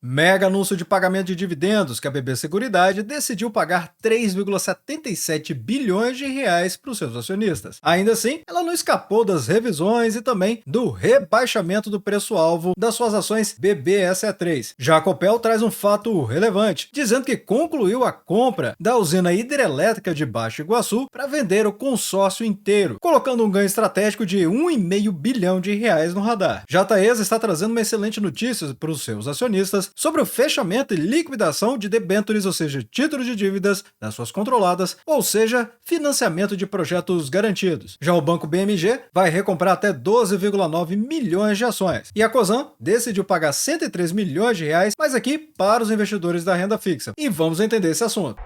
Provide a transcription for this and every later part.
Mega anúncio de pagamento de dividendos que a BB Seguridade decidiu pagar 3,77 bilhões de reais para os seus acionistas. Ainda assim, ela não escapou das revisões e também do rebaixamento do preço-alvo das suas ações BBSE3. Já a Copel traz um fato relevante, dizendo que concluiu a compra da usina hidrelétrica de Baixo Iguaçu para vender o consórcio inteiro, colocando um ganho estratégico de 1,5 bilhão de reais no radar. Já a Taesa está trazendo uma excelente notícia para os seus acionistas sobre o fechamento e liquidação de debêntures, ou seja, títulos de dívidas das suas controladas, ou seja, financiamento de projetos garantidos. Já o banco BMG vai recomprar até 12,9 milhões de ações. E a Cosan decidiu pagar 103 milhões de reais, mas aqui para os investidores da renda fixa. E vamos entender esse assunto.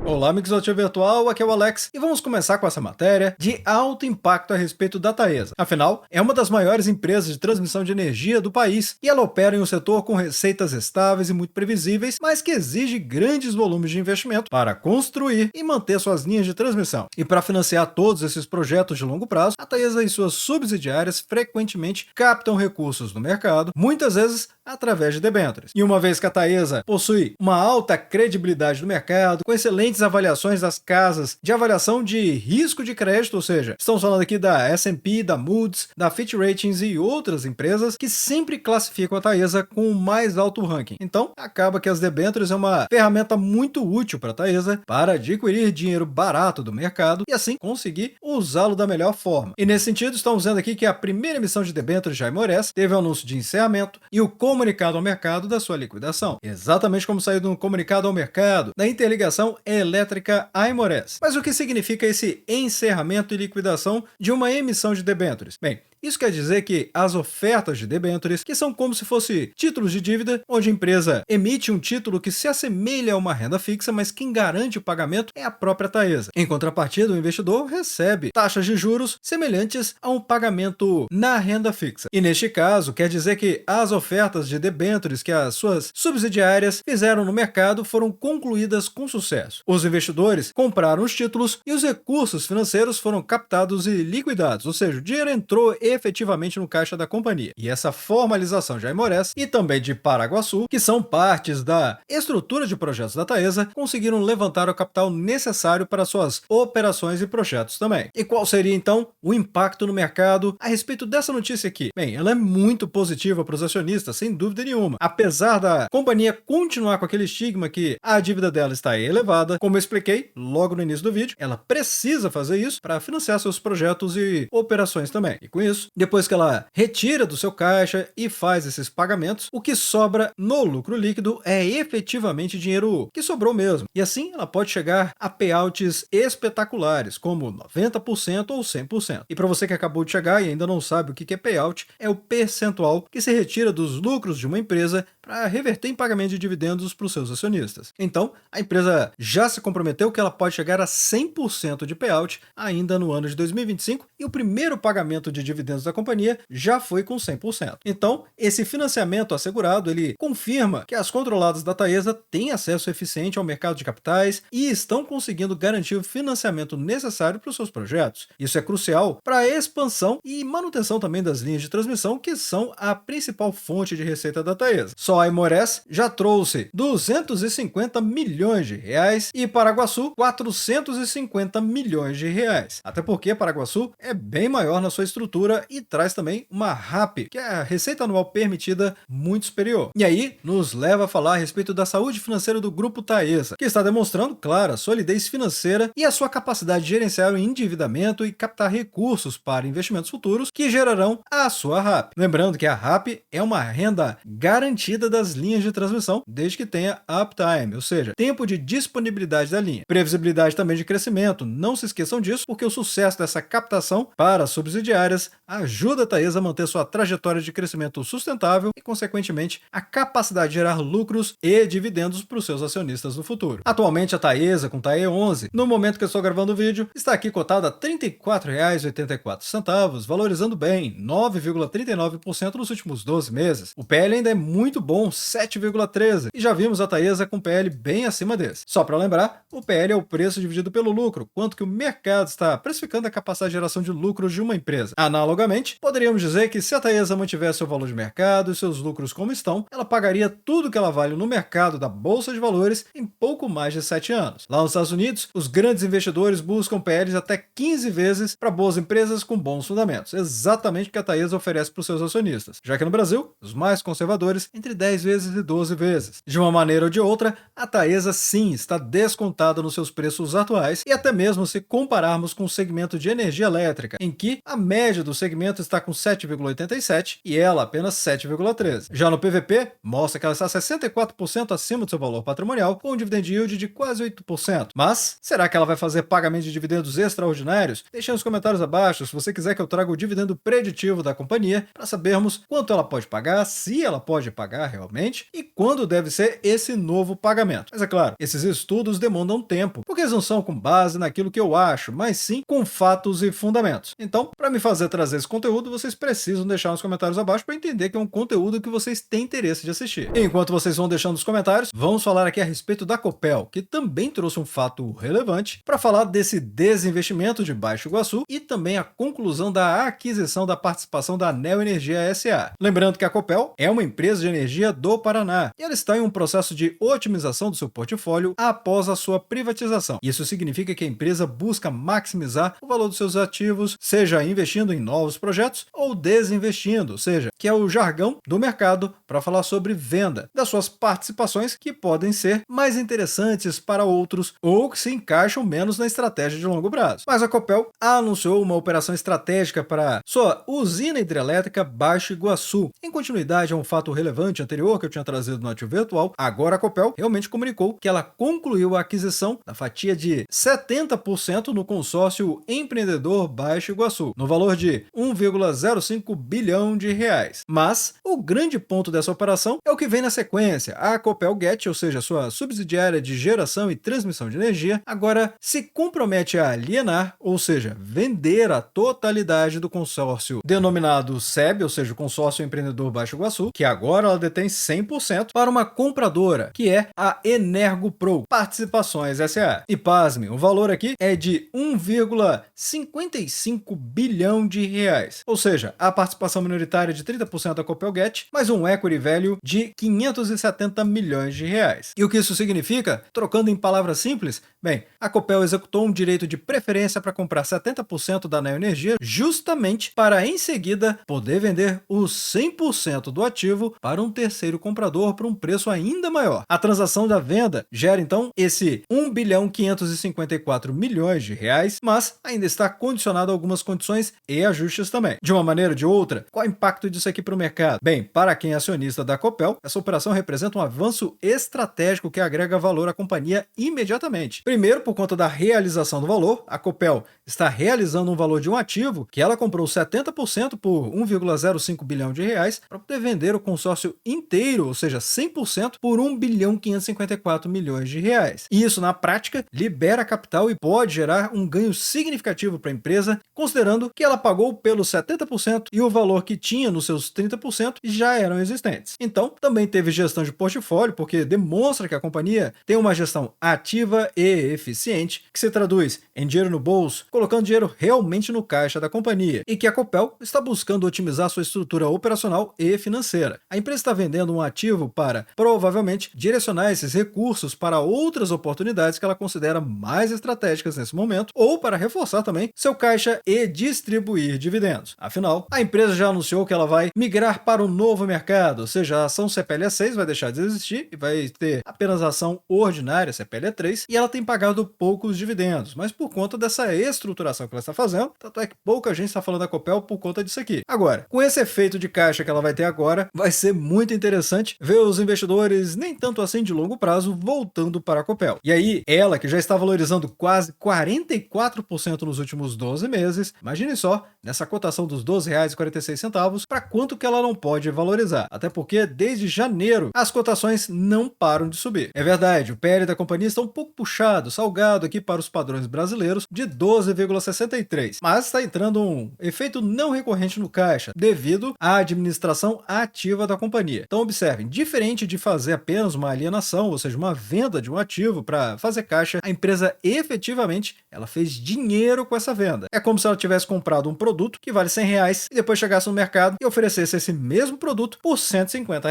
Olá, amigos do Ativo Virtual, aqui é o Alex e vamos começar com essa matéria de alto impacto a respeito da Taesa. Afinal, é uma das maiores empresas de transmissão de energia do país e ela opera em um setor com receitas estáveis e muito previsíveis, mas que exige grandes volumes de investimento para construir e manter suas linhas de transmissão. E para financiar todos esses projetos de longo prazo, a Taesa e suas subsidiárias frequentemente captam recursos no mercado, muitas vezes através de debêntures. E uma vez que a Taesa possui uma alta credibilidade no mercado, com excelentes avaliações das casas de avaliação de risco de crédito, ou seja, estamos falando aqui da S&P, da Moody's, da Fitch Ratings e outras empresas que sempre classificam a Taesa com o mais alto ranking. Então, acaba que as debêntures é uma ferramenta muito útil para a Taesa para adquirir dinheiro barato do mercado e assim conseguir usá-lo da melhor forma. E nesse sentido, estamos vendo aqui que a primeira emissão de debêntures de Aimorés teve o anúncio de encerramento e o comunicado ao mercado da sua liquidação. Exatamente como saiu no comunicado ao mercado da interligação elétrica Aimorés. Mas o que significa esse encerramento e liquidação de uma emissão de debêntures? Bem, isso quer dizer que as ofertas de debêntures, que são como se fossem títulos de dívida, onde a empresa emite um título que se assemelha a uma renda fixa, mas quem garante o pagamento é a própria Taesa. Em contrapartida, o investidor recebe taxas de juros semelhantes a um pagamento na renda fixa. E neste caso, quer dizer que as ofertas de debêntures que as suas subsidiárias fizeram no mercado foram concluídas com sucesso. Os investidores compraram os títulos e os recursos financeiros foram captados e liquidados, ou seja, o dinheiro entrou efetivamente no caixa da companhia. E essa formalização de Aimorés e também de Paraguaçu, que são partes da estrutura de projetos da Taesa, conseguiram levantar o capital necessário para suas operações e projetos também. E qual seria então o impacto no mercado a respeito dessa notícia aqui? Bem, ela é muito positiva para os acionistas, sem dúvida nenhuma. Apesar da companhia continuar com aquele estigma que a dívida dela está elevada, como eu expliquei logo no início do vídeo, ela precisa fazer isso para financiar seus projetos e operações também. E com isso, depois que ela retira do seu caixa e faz esses pagamentos, o que sobra no lucro líquido é efetivamente dinheiro que sobrou mesmo. E assim ela pode chegar a payouts espetaculares, como 90% ou 100%. E para você que acabou de chegar e ainda não sabe o que é payout, é o percentual que se retira dos lucros de uma empresa para reverter em pagamento de dividendos para os seus acionistas. Então, a empresa já se comprometeu que ela pode chegar a 100% de payout ainda no ano de 2025 e o primeiro pagamento de dividendos da companhia já foi com 100%. Então, esse financiamento assegurado, ele confirma que as controladas da Taesa têm acesso eficiente ao mercado de capitais e estão conseguindo garantir o financiamento necessário para os seus projetos. Isso é crucial para a expansão e manutenção também das linhas de transmissão, que são a principal fonte de receita da Taesa. Só a Aimorés já trouxe 250 milhões de reais e Paraguaçu 450 milhões de reais. Até porque Paraguaçu é bem maior na sua estrutura e traz também uma RAP, que é a receita anual permitida, muito superior. E aí nos leva a falar a respeito da saúde financeira do grupo Taesa, que está demonstrando, claro, a solidez financeira e a sua capacidade de gerenciar o endividamento e captar recursos para investimentos futuros que gerarão a sua RAP. Lembrando que a RAP é uma renda garantida das linhas de transmissão, desde que tenha uptime, ou seja, tempo de disponibilidade da linha. Previsibilidade também de crescimento, não se esqueçam disso, porque o sucesso dessa captação para subsidiárias ajuda a Taesa a manter sua trajetória de crescimento sustentável e, consequentemente, a capacidade de gerar lucros e dividendos para os seus acionistas no futuro. Atualmente, a Taesa, com TAE11, no momento que eu estou gravando o vídeo, está aqui cotada a R$ 34,84, valorizando bem, 9,39% nos últimos 12 meses. O PL ainda é muito bom bom 7,13 e já vimos a Taesa com PL bem acima desse. Só para lembrar, o PL é o preço dividido pelo lucro, quanto que o mercado está precificando a capacidade de geração de lucros de uma empresa. Analogamente, poderíamos dizer que se a Taesa mantivesse o valor de mercado e seus lucros como estão, ela pagaria tudo que ela vale no mercado da Bolsa de Valores em pouco mais de 7 anos. Lá nos Estados Unidos, os grandes investidores buscam PLs até 15 vezes para boas empresas com bons fundamentos, exatamente o que a Taesa oferece para os seus acionistas. Já que no Brasil, os mais conservadores, entre 10 vezes e 12 vezes. De uma maneira ou de outra, a Taesa sim está descontada nos seus preços atuais e até mesmo se compararmos com o segmento de energia elétrica, em que a média do segmento está com 7,87 e ela apenas 7,13. Já no PVP, mostra que ela está 64% acima do seu valor patrimonial, com um dividend yield de quase 8%. Mas, será que ela vai fazer pagamento de dividendos extraordinários? Deixe nos comentários abaixo se você quiser que eu traga o dividendo preditivo da companhia, para sabermos quanto ela pode pagar, se ela pode pagar realmente, e quando deve ser esse novo pagamento. Mas é claro, esses estudos demandam tempo, porque eles não são com base naquilo que eu acho, mas sim com fatos e fundamentos. Então, para me fazer trazer esse conteúdo, vocês precisam deixar nos comentários abaixo para entender que é um conteúdo que vocês têm interesse de assistir. E enquanto vocês vão deixando os comentários, vamos falar aqui a respeito da Copel, que também trouxe um fato relevante para falar desse desinvestimento de Baixo Iguaçu e também a conclusão da aquisição da participação da Neo Energia S.A. Lembrando que a Copel é uma empresa de energia do Paraná e ela está em um processo de otimização do seu portfólio após a sua privatização. Isso significa que a empresa busca maximizar o valor dos seus ativos, seja investindo em novos projetos ou desinvestindo, ou seja, que é o jargão do mercado para falar sobre venda das suas participações que podem ser mais interessantes para outros ou que se encaixam menos na estratégia de longo prazo. Mas a Copel anunciou uma operação estratégica para sua usina hidrelétrica Baixo Iguaçu. Em continuidade a um fato relevante anterior que eu tinha trazido no Ativo Virtual, agora a Copel realmente comunicou que ela concluiu a aquisição da fatia de 70% no consórcio Empreendedor Baixo Iguaçu, no valor de 1,05 bilhão de reais. Mas o grande ponto dessa operação é o que vem na sequência. A Copelget, ou seja, sua subsidiária de geração e transmissão de energia, agora se compromete a alienar, ou seja, vender a totalidade do consórcio denominado SEB, ou seja, o Consórcio Empreendedor Baixo Iguaçu, que agora ela detém 100%, para uma compradora, que é a EnergoPro Participações S.A. E pasme, o valor aqui é de 1,55 bilhão de reais. Ou seja, a participação minoritária de 30% da Copelget, mais um equity value de 570 milhões de reais. E o que isso significa? Trocando em palavras simples, bem, a Copel executou um direito de preferência para comprar 70% da Neo Energia, justamente para em seguida poder vender os 100% do ativo para um terceiro comprador por um preço ainda maior. A transação da venda gera então esse 1 bilhão 554 milhões de reais, mas ainda está condicionado a algumas condições e ajustes também. De uma maneira ou de outra, qual é o impacto disso aqui para o mercado? Bem, para quem é acionista da Copel, essa operação representa um avanço estratégico que agrega valor à companhia imediatamente. Primeiro, por conta da realização do valor, a Copel está realizando um valor de um ativo que ela comprou 70% por 1,05 bilhão de reais para poder vender o consórcio inteiro, ou seja, 100% por 1 bilhão 554 milhões de reais. E isso, na prática, libera capital e pode gerar um ganho significativo para a empresa, considerando que ela pagou pelos 70% e o valor que tinha nos seus 30% já eram existentes. Então, também teve gestão de portfólio, porque demonstra que a companhia tem uma gestão ativa e eficiente, que se traduz em dinheiro no bolso, colocando dinheiro realmente no caixa da companhia, e que a Copel está buscando otimizar sua estrutura operacional e financeira. A empresa está vendendo um ativo para, provavelmente, direcionar esses recursos para outras oportunidades que ela considera mais estratégicas nesse momento, ou para reforçar também seu caixa e distribuir dividendos. Afinal, a empresa já anunciou que ela vai migrar para um novo mercado, ou seja, a ação CPLE6 vai deixar de existir e vai ter apenas a ação ordinária CPLE3, e ela tem pagado poucos dividendos, mas por conta dessa estruturação que ela está fazendo, tanto é que pouca gente está falando da Copel por conta disso aqui. Agora, com esse efeito de caixa que ela vai ter agora, vai ser muito interessante ver os investidores nem tanto assim de longo prazo voltando para a Copel. E aí, ela que já está valorizando quase 44% nos últimos 12 meses, imagine só, nessa cotação dos R$ 12,46, para quanto que ela não pode valorizar. Até porque, desde janeiro, as cotações não param de subir. É verdade, o PL da companhia está um pouco puxado, salgado aqui para os padrões brasileiros, de 12,63, mas está entrando um efeito não recorrente no caixa, devido à administração ativa da companhia. companhia. Então observem, diferente de fazer apenas uma alienação, ou seja, uma venda de um ativo para fazer caixa, a empresa efetivamente ela fez dinheiro com essa venda. É como se ela tivesse comprado um produto que vale R$ 100 e depois chegasse no mercado e oferecesse esse mesmo produto por R$ 150.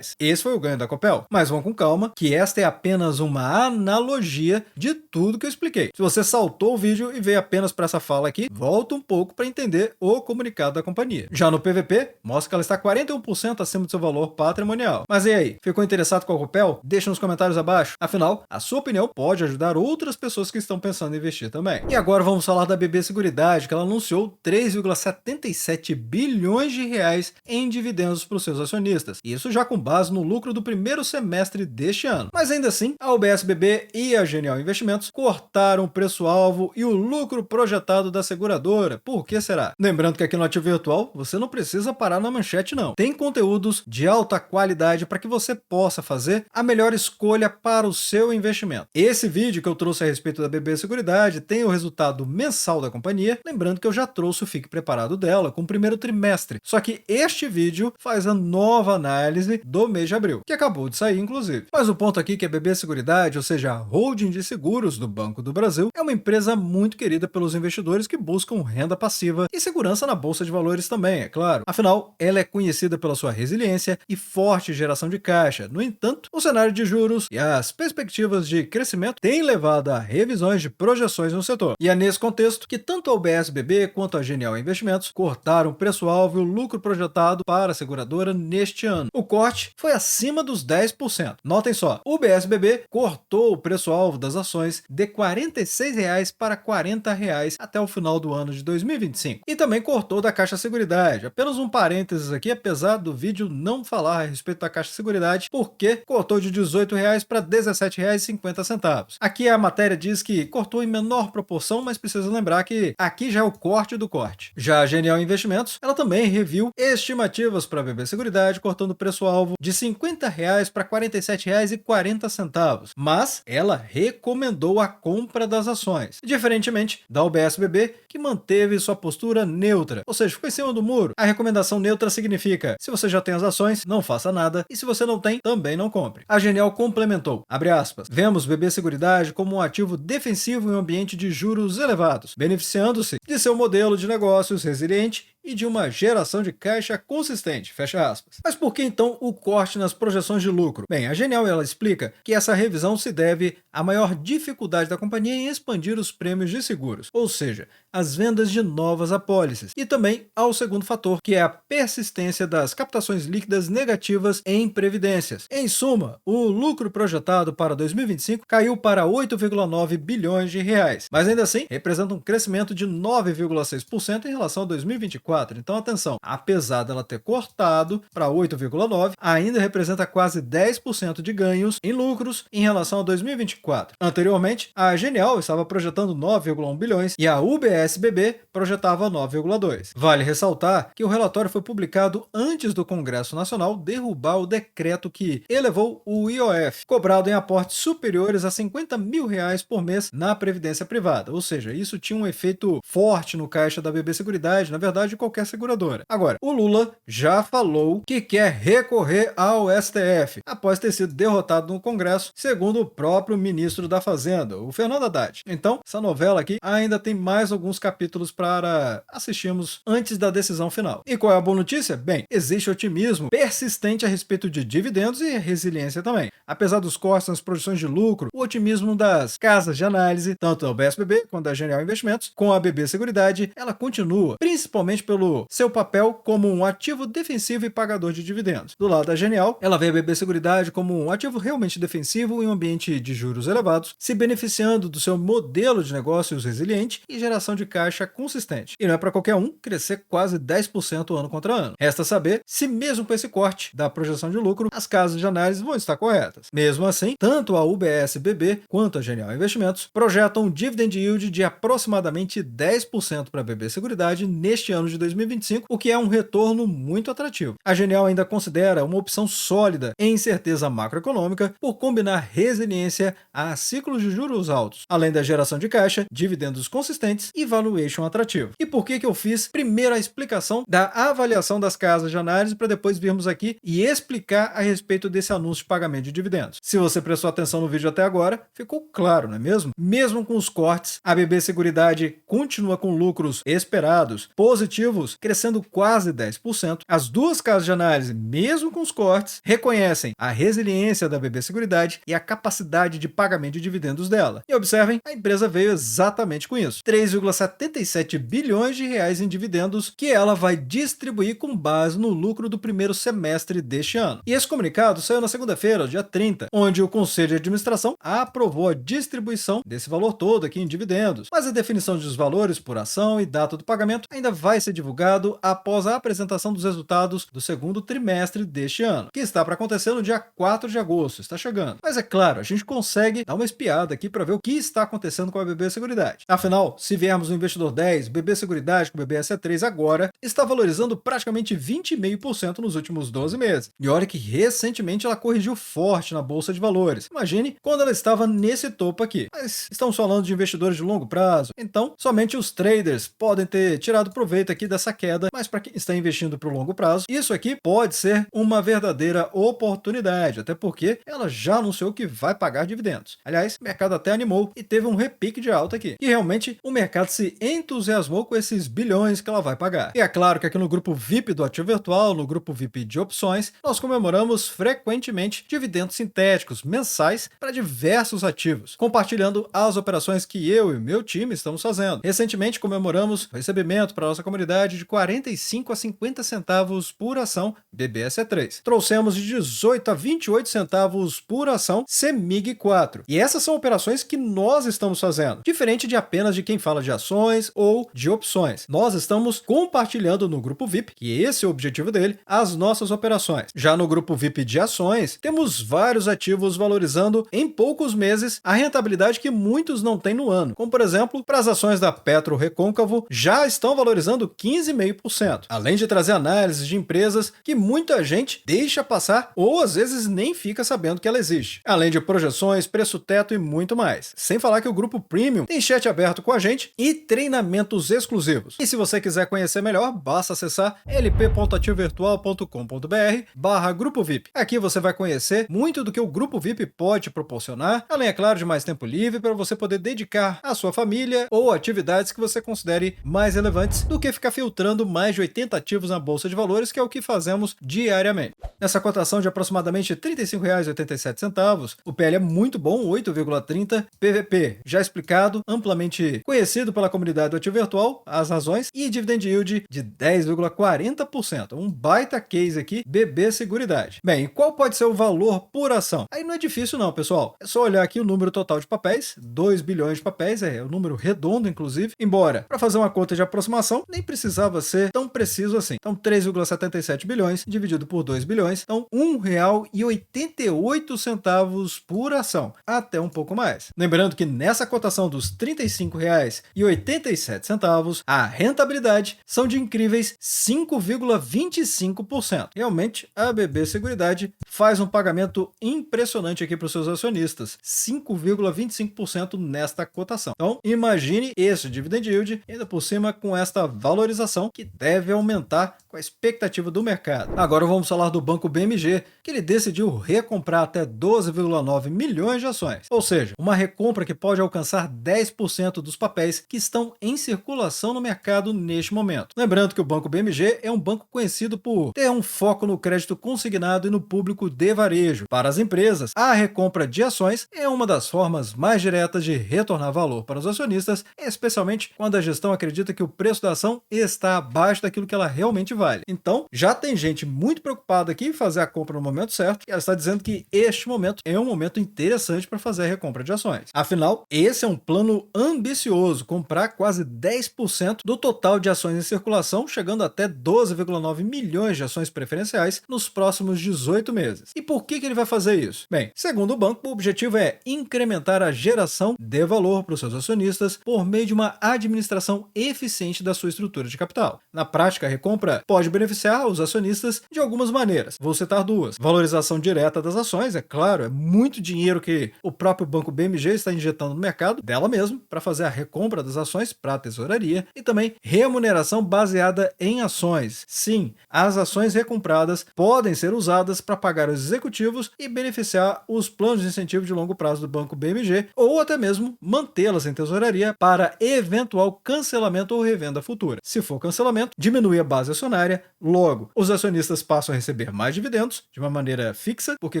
Esse foi o ganho da Copel. Mas vão com calma, que esta é apenas uma analogia de tudo que eu expliquei. Se você saltou o vídeo e veio apenas para essa fala aqui, volta um pouco para entender o comunicado da companhia. Já no PVP, mostra que ela está 41% acima do seu valor patrimonial. Mas e aí, ficou interessado com a Copel? Deixa nos comentários abaixo. Afinal, a sua opinião pode ajudar outras pessoas que estão pensando em investir também. E agora vamos falar da BB Seguridade, que ela anunciou 3,77 bilhões de reais em dividendos para os seus acionistas. Isso já com base no lucro do primeiro semestre deste ano. Mas ainda assim, a UBS BB e a Genial Investimentos cortaram o preço-alvo e o lucro projetado da seguradora. Por que será? Lembrando que aqui no Ativo Virtual, você não precisa parar na manchete não. Tem conteúdos de alta qualidade para que você possa fazer a melhor escolha para o seu investimento. Esse vídeo que eu trouxe a respeito da BB Seguridade tem o resultado mensal da companhia, lembrando que eu já trouxe o Fique Preparado dela com o primeiro trimestre. Só que este vídeo faz a nova análise do mês de abril, que acabou de sair inclusive. Mas o ponto aqui é que a BB Seguridade, ou seja, a holding de seguros do Banco do Brasil, é uma empresa muito querida pelos investidores que buscam renda passiva e segurança na bolsa de valores também, é claro. Afinal, ela é conhecida pela sua resiliência e forte geração de caixa. No entanto, o cenário de juros e as perspectivas de crescimento têm levado a revisões de projeções no setor. E é nesse contexto que tanto a UBS BB quanto a Genial Investimentos cortaram o preço-alvo e o lucro projetado para a seguradora neste ano. O corte foi acima dos 10%. Notem só, o UBS BB cortou o preço-alvo das ações de R$ 46 para R$ 40 até o final do ano de 2025. E também cortou da Caixa Seguridade. Apenas um parênteses aqui, apesar do vídeo não falar a respeito da Caixa Seguridade, porque cortou de R$ 18 para R$ 17,50. Aqui a matéria diz que cortou em menor proporção, mas precisa lembrar que aqui já é o corte do corte. Já a Genial Investimentos, ela também reviu estimativas para a BB Seguridade, cortando o preço-alvo de R$ 50 para R$ 47,40. Mas ela recomendou a compra das ações, diferentemente da UBS BB, que manteve sua postura neutra, ou seja, ficou em cima do muro. A recomendação neutra significa: se você já tem as ações, não faça nada, e se você não tem, também não compre. A Genial complementou, abre aspas, vemos BB Seguridade como um ativo defensivo em um ambiente de juros elevados, beneficiando-se de seu modelo de negócios resiliente e de uma geração de caixa consistente, fecha aspas. Mas por que então o corte nas projeções de lucro? Bem, a Genial ela explica que essa revisão se deve à maior dificuldade da companhia em expandir os prêmios de seguros, ou seja, as vendas de novas apólices, e também ao segundo fator, que é a persistência das captações líquidas negativas em previdências. Em suma, o lucro projetado para 2025 caiu para 8,9 bilhões de reais, mas ainda assim representa um crescimento de 9,6% em relação a 2024. Então, atenção, apesar dela ter cortado para 8,9, ainda representa quase 10% de ganhos em lucros em relação a 2024. Anteriormente, a Genial estava projetando 9,1 bilhões e a UBS BB projetava 9,2. Vale ressaltar que o relatório foi publicado antes do Congresso Nacional derrubar o decreto que elevou o IOF, cobrado em aportes superiores a R$ 50 mil por mês na previdência privada, ou seja, isso tinha um efeito forte no caixa da BB Seguridade, na verdade, qualquer seguradora. Agora, o Lula já falou que quer recorrer ao STF após ter sido derrotado no Congresso, segundo o próprio ministro da Fazenda, o Fernando Haddad. Então, essa novela aqui ainda tem mais alguns capítulos para assistirmos antes da decisão final. E qual é a boa notícia? Bem, existe otimismo persistente a respeito de dividendos e resiliência também. Apesar dos cortes nas projeções de lucro, o otimismo das casas de análise, tanto da BSBB quanto da Genial Investimentos, com a BB Seguridade, ela continua, principalmente pelo seu papel como um ativo defensivo e pagador de dividendos. Do lado da Genial, ela vê a BB Seguridade como um ativo realmente defensivo em um ambiente de juros elevados, se beneficiando do seu modelo de negócios resiliente e geração de caixa consistente. E não é para qualquer um crescer quase 10% ano contra ano. Resta saber se mesmo com esse corte da projeção de lucro, as casas de análise vão estar corretas. Mesmo assim, tanto a UBS BB quanto a Genial Investimentos projetam um dividend yield de aproximadamente 10% para a BB Seguridade neste ano de 2025, o que é um retorno muito atrativo. A Genial ainda considera uma opção sólida em incerteza macroeconômica por combinar resiliência a ciclos de juros altos, além da geração de caixa, dividendos consistentes e valuation atrativo. E por que eu fiz primeiro a explicação da avaliação das casas de análise para depois virmos aqui e explicar a respeito desse anúncio de pagamento de dividendos? Se você prestou atenção no vídeo até agora, ficou claro, não é mesmo? Mesmo com os cortes, a BB Seguridade continua com lucros esperados, positivos, crescendo quase 10%. As duas casas de análise, mesmo com os cortes, reconhecem a resiliência da BB Seguridade e a capacidade de pagamento de dividendos dela. E observem, a empresa veio exatamente com isso. 3,77 bilhões de reais em dividendos que ela vai distribuir com base no lucro do primeiro semestre deste ano. E esse comunicado saiu na segunda-feira, dia 30, onde o Conselho de Administração aprovou a distribuição desse valor todo aqui em dividendos. Mas a definição dos valores por ação e data do pagamento ainda vai ser divulgado após a apresentação dos resultados do segundo trimestre deste ano, que está para acontecer no dia 4 de agosto, está chegando. Mas é claro, a gente consegue dar uma espiada aqui para ver o que está acontecendo com a BB Seguridade. Afinal, se viermos no investidor 10, BB Seguridade com BBSE3 agora está valorizando praticamente 20,5% nos últimos 12 meses. E olha que recentemente ela corrigiu forte na bolsa de valores. Imagine quando ela estava nesse topo aqui. Mas estamos falando de investidores de longo prazo, então somente os traders podem ter tirado proveito aqui dessa queda, mas para quem está investindo para o longo prazo, isso aqui pode ser uma verdadeira oportunidade, até porque ela já anunciou que vai pagar dividendos. Aliás, o mercado até animou e teve um repique de alta aqui. E realmente o mercado se entusiasmou com esses bilhões que ela vai pagar. E é claro que aqui no grupo VIP do Ativo Virtual, no grupo VIP de opções, nós comemoramos frequentemente dividendos sintéticos mensais para diversos ativos, compartilhando as operações que eu e meu time estamos fazendo. Recentemente comemoramos o recebimento para a nossa comunidade de 45 a 50 centavos por ação BBSE3. Trouxemos de 18 a 28 centavos por ação CEMIG 4. E essas são operações que nós estamos fazendo, diferente de apenas de quem fala de ações ou de opções. Nós estamos compartilhando no grupo VIP, que esse é o objetivo dele, as nossas operações. Já no grupo VIP de ações, temos vários ativos valorizando em poucos meses a rentabilidade que muitos não têm no ano. Como por exemplo, para as ações da Petro Recôncavo, já estão valorizando 15,5%. Além de trazer análises de empresas que muita gente deixa passar ou às vezes nem fica sabendo que ela existe. Além de projeções, preço teto e muito mais. Sem falar que o grupo Premium tem chat aberto com a gente e treinamentos exclusivos. E se você quiser conhecer melhor, basta acessar lp.ativovirtual.com.br/grupo VIP. Aqui você vai conhecer muito do que o grupo VIP pode proporcionar, além, é claro, de mais tempo livre para você poder dedicar à sua família ou atividades que você considere mais relevantes do que ficar filtrando mais de 80 ativos na bolsa de valores, que é o que fazemos diariamente. Nessa cotação de aproximadamente R$ 35,87, o PL é muito bom, 8,30, PVP já explicado, amplamente conhecido pela comunidade do Ativo Virtual, as razões, e dividend yield de 10,40%, um baita case aqui, BB Seguridade. Bem, qual pode ser o valor por ação? Aí não é difícil não, pessoal, é só olhar aqui o número total de papéis, 2 bilhões de papéis, é o número redondo inclusive, embora para fazer uma conta de aproximação nem precisava ser tão preciso assim. Então 3,77 bilhões dividido por 2 bilhões, então R$ 1,88 por ação, até um pouco mais. Lembrando que nessa cotação dos R$ 35,87, a rentabilidade são de incríveis 5,25%. Realmente, a BB Seguridade faz um pagamento impressionante aqui para os seus acionistas, 5,25% nesta cotação. Então, imagine esse dividend yield, ainda por cima com esta valorização que deve aumentar com a expectativa do mercado. Agora vamos falar do Banco BMG, que ele decidiu recomprar até 12,9 milhões de ações, ou seja, uma recompra que pode alcançar 10% dos papéis que estão em circulação no mercado neste momento. Lembrando que o Banco BMG é um banco conhecido por ter um foco no crédito consignado e no público de varejo. Para as empresas, a recompra de ações é uma das formas mais diretas de retornar valor para os acionistas, especialmente quando a gestão acredita que o preço da ação está abaixo daquilo que ela realmente vale. Então, já tem gente muito preocupada aqui em fazer a compra no momento certo, e ela está dizendo que este momento é um momento interessante para fazer a recompra de ações. Afinal, esse é um plano ambicioso, comprar quase 10% do total de ações em circulação, chegando até 12,9 milhões de ações preferenciais nos próximos 18 meses. E por que ele vai fazer isso? Bem, segundo o banco, o objetivo é incrementar a geração de valor para os seus acionistas por meio de uma administração eficiente da sua estrutura de capital. Na prática, a recompra pode beneficiar os acionistas de algumas maneiras. Vou citar duas. Valorização direta das ações, é claro, é muito dinheiro que o próprio Banco BMG está injetando no mercado, dela mesmo, para fazer a recompra das ações para a tesouraria, e também remuneração baseada em ações. Sim, as ações recompradas podem ser usadas para pagar os executivos e beneficiar os planos de incentivo de longo prazo do Banco BMG, ou até mesmo mantê-las em tesouraria para eventual cancelamento ou revenda futura. Se for cancelamento, diminui a base acionária, logo, os acionistas passam a receber mais dividendos de uma maneira fixa, porque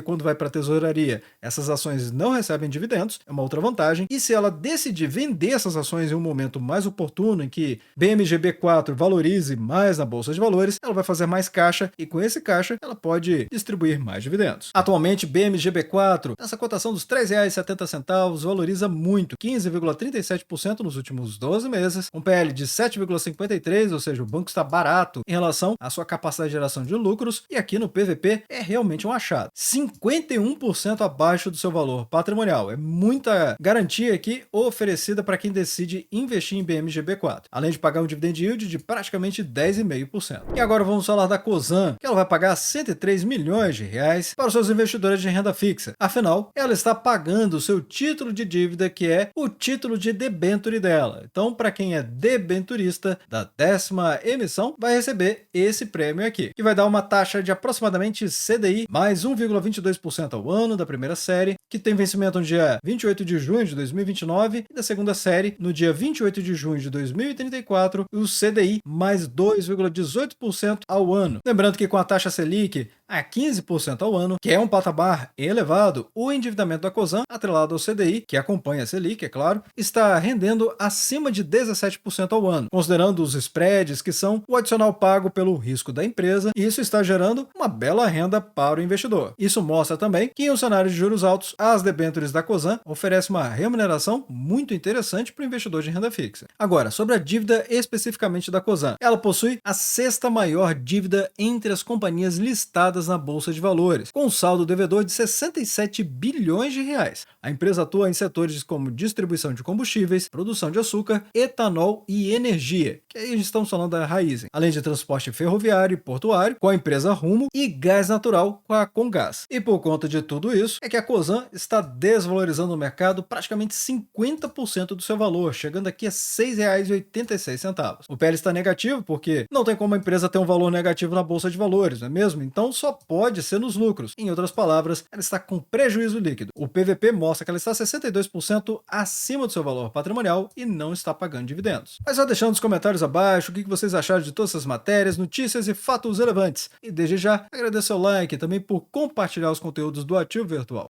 quando vai para a tesouraria, essas ações não recebem dividendos, é uma outra vantagem, e se ela decidir vender essas ações em um momento mais oportuno, em que BMGB4 valorize mais na Bolsa de Valores, ela vai fazer mais caixa, e com esse caixa, ela pode distribuir mais dividendos. Atualmente, BMGB4, essa cotação dos R$ 3,70, valoriza muito, 15,37% nos últimos 12 meses, um PL de 7,53, ou seja, o banco está barato em relação à sua capacidade de geração de lucros, e aqui no PVP é realmente um achado. 51% abaixo do seu valor patrimonial. É muita garantia aqui oferecida para quem decide investir em BMGB4, além de pagar um dividend yield de praticamente 10,5%. E agora vamos falar da Cosan, que ela vai pagar 103 milhões de reais para os seus investidores de renda fixa. Afinal, ela está pagando o seu título de dívida, que é o título de debênture dela. Então, para quem é debenturista da 10ª emissão, vai receber esse prêmio aqui, que vai dar uma taxa de aproximadamente CDI mais 1,22% ao ano da primeira série, que tem vencimento no dia 28 de junho de 2029, e da segunda série no dia 28 de junho de 2034, e o CDI mais 2,18% ao ano. Lembrando que com a taxa Selic a 15% ao ano, que é um patamar elevado, o endividamento da Cosan, atrelado ao CDI, que acompanha a Selic, é claro, está rendendo acima de 17% ao ano, considerando os spreads, que são o adicional pago pelo risco da empresa, e isso está gerando uma bela renda para o investidor. Isso mostra também que em um cenário de juros altos, as debêntures da Cosan oferecem uma remuneração muito interessante para o investidor de renda fixa. Agora, sobre a dívida especificamente da Cosan, ela possui a sexta maior dívida entre as companhias listadas na Bolsa de Valores, com um saldo devedor de 67 bilhões de reais. A empresa atua em setores como distribuição de combustíveis, produção de açúcar, etanol e energia, que aí estamos falando da Raízen, além de transporte ferroviário e portuário, com a empresa Rumo, e gás natural com a Comgás. E por conta de tudo isso, é que a Cosan está desvalorizando no mercado praticamente 50% do seu valor, chegando aqui a R$ 6,86. O PL está negativo porque não tem como a empresa ter um valor negativo na Bolsa de Valores, não é mesmo? Então só pode ser nos lucros. Em outras palavras, ela está com prejuízo líquido. O PVP mostra que ela está 62% acima do seu valor patrimonial e não está pagando dividendos. Mas só deixando nos comentários abaixo o que vocês acharam de todas essas matérias, notícias e fatos relevantes. E desde já, agradeço o like e também por compartilhar os conteúdos do Ativo Virtual.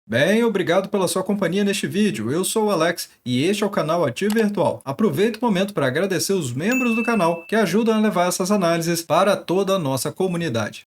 Bem, obrigado pela sua companhia neste vídeo. Eu sou o Alex e este é o canal Ativo Virtual. Aproveito o momento para agradecer os membros do canal que ajudam a levar essas análises para toda a nossa comunidade.